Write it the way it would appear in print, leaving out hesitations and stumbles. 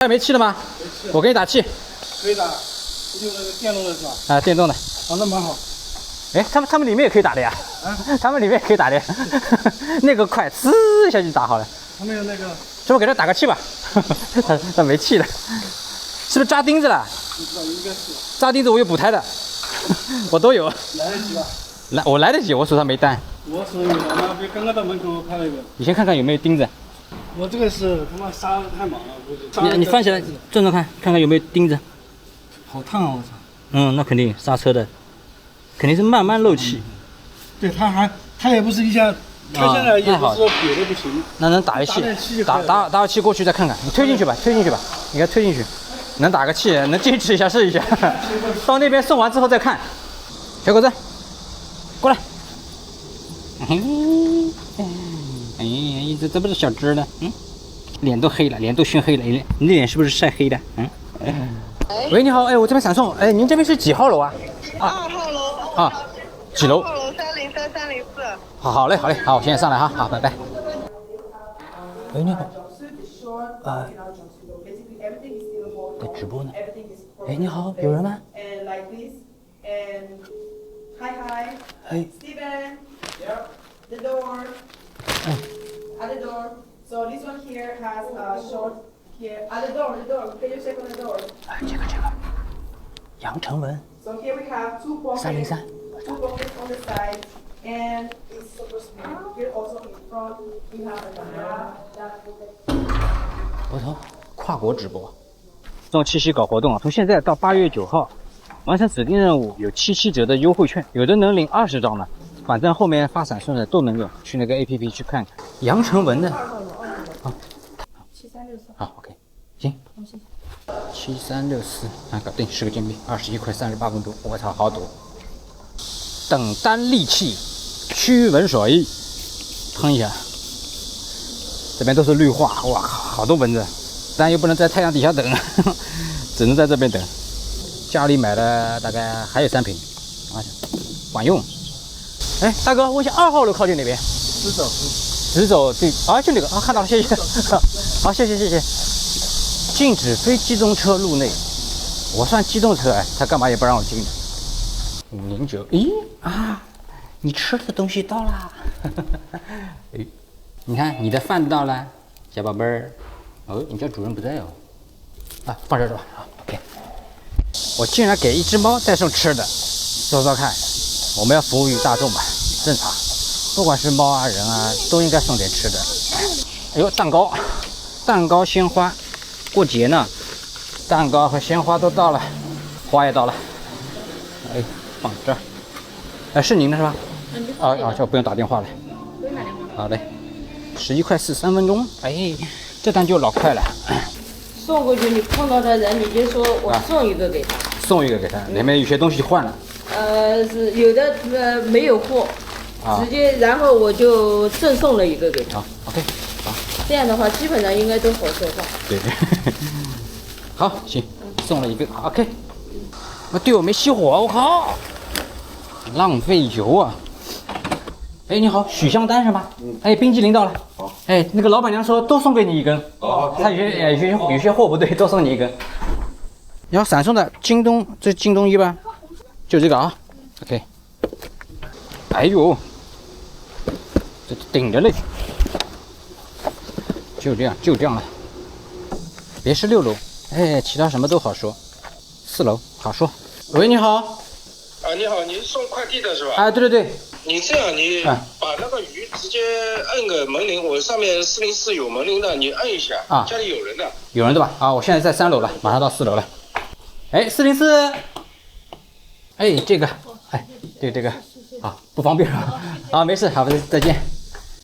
还没气了吗？我给你打气。可以打，用那个电动的是吧？啊，电动的。哦，那蛮好。哎，他们里面也可以打的呀。啊，他们里面也可以打的呀。那个快，呲一下就打好了。他们有那个。师傅给他打个气吧。他没气了。是不是扎钉子了？应该是。扎钉子我有补胎的，我都有。来得及吧？我来得及，我手上没单。我手上有，那边刚刚到门口看了一个。你先看看有没有钉子。我这个是他妈杀的太猛了，估计。你翻起来转转看，看看有没有钉子。好烫啊！我操。嗯，那肯定刹车的，肯定是慢慢漏气。对，他也不是一下，他现在也不是说瘪的不行。那能打个气，打个气过去再看看。你推进去吧，推进去吧，你给它推进去，能打个气，能坚持一下试一下。到那边送完之后再看。小狗子，过来。哎，这不是小只的，脸都黑了，脸都熏黑了，你脸是不是晒黑的？喂，你好，哎，我这边闪送，哎，您这边是几号楼啊？2号楼。啊，几楼？2号楼303、304。好嘞，好，我现在上来哈，好，拜拜。喂，你好。在直播呢。哎，你好，有人吗？Hi, Steven. The door. At the door. So this one here has a short here. At the door. Can you check on the door? 这个，杨成文。So here we have 2 pockets. 303. 2 pockets on the side, and it's super small. Here also in front we have a camera. 我操，跨国直播，这种七夕搞活动啊，从现在到8月9号，完成指定任务有7折的优惠券，有的能领20张呢。反正后面发闪送的都能用，去那个 APP 去看看。杨成文的，好，7364，好 ，OK， 行，7364，啊，搞定，10个金币，21块38分多，我操，好赌。等单利器，驱蚊水，喷一下。这边都是绿化，哇靠，好多蚊子，但又不能在太阳底下等，只能在这边等。家里买的大概还有3瓶，啊，管用。哎，大哥，问一下2号楼靠近哪边？直走对，啊，就那个啊，看到了，谢谢。好，谢谢。禁止非机动车入内，我算机动车哎，他干嘛也不让我进呢？509，咦啊，你吃的东西到啦。哎，你看你的饭到了，小宝贝儿。哦，你家主人不在哦。啊，放这儿吧。好 ，OK。我竟然给一只猫带送吃的，说看。我们要服务于大众嘛，正常，不管是猫啊人啊，都应该送点吃的。哎呦，蛋糕、鲜花，过节呢，蛋糕和鲜花都到了，花也到了。哎，放这儿。哎，是您的是吧？就不用打电话了。不用打电话。好嘞，11块43分钟。哎，这单就老快了。送过去，你碰到的人，你就说我送一个给他。送一个给他，里面有些东西换了。是有的没有货，直接然后我就赠送了一个给他。OK， 好。这样的话，基本上应该都好说话。对。好，行，送了一个 ，OK。对我没熄火，我靠，浪费油啊！哎，你好，许香丹是吗？哎，冰激凌到了。好。哎，那个老板娘说多送给你一根。他有些货不对，多送你一根。然后闪送的京东，这是京东1吧？就这个啊 ，OK。哎呦，这顶着嘞，就这样了。别是6楼，哎，其他什么都好说。4楼好说。喂，你好。啊，你好，你是送快递的是吧？啊，对。你这样，你把那个鱼直接摁个门铃，我上面404有门铃的，你摁一下。啊，家里有人的。有人对吧？啊，我现在在3楼了，马上到4楼了。哎，404。哎，这个，哎，对这个，好不方便啊，没事，好，再见。